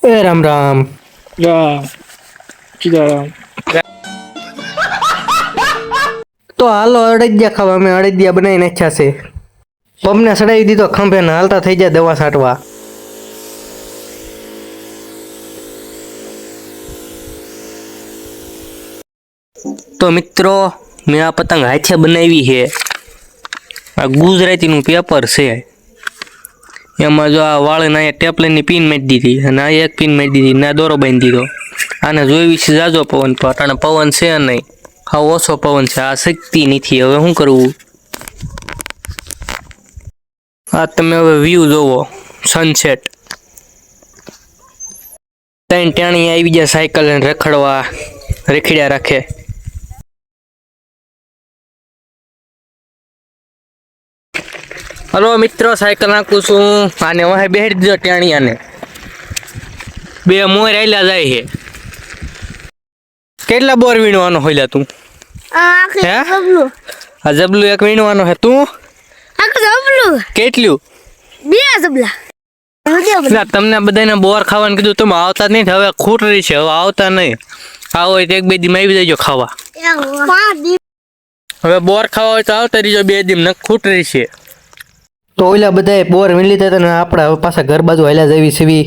એ રામ રામ. સીતારામ. તો હાલો અડદિયા ખાવા. અમે અડદિયા બનાવીને નાખ્યા છે. પમને સડાવી દીધો ખંભે ને હાલતા થઈ જાય દવા છાંટવા. તો મિત્રો, મેં આ પતંગ હાથે બનાવી છે. આ ગુજરાતીનું પેપર છે. એમાં જો આ વાળને અહીંયા ટેપલેનની પિન મારી દીધી અને આ એક પિન મારી દીધી ને આ દોરો બાંધી દીધો. આને જોઈ વિશે જાજો પવન પણ પવન છે નહીં, હા ઓછો પવન છે. આ શક્તિ નથી. હવે શું કરવું? આ તમે હવે વ્યૂ જોવો, સનસેટ. ત્રણ ટાણી આવી ગયા સાયકલ ને રખડવા, રેખડ્યા રાખે. હલો મિત્રો, સાયકલ નાખું છું. આને વાહે બેહાડી દીધો ટાણિયાને. બે મોર આયલા જાય છે. કેટલા બોર વીણવાનો હોયલા તું? હે? આ જબલું એક વીણવાનો હે. તું કેટલું? તમને બધાને બોર ખાવાનું કીધું, તમે આવતા નહીં. હવે ખૂટરી છે, હવે આવતા નહીં. આવો હોય તો એક બે દી માં આવી જજો ખાવા. હવે બોર ખાવા હોય તો આવતા રહીજો 2 દી. ન ખૂટરી છે. તો ઓલા બધાએ બોર વીણી લીધા હતા ને આપણે હવે પાછા ઘર બાજુ હાલ્યા જવી સીવી.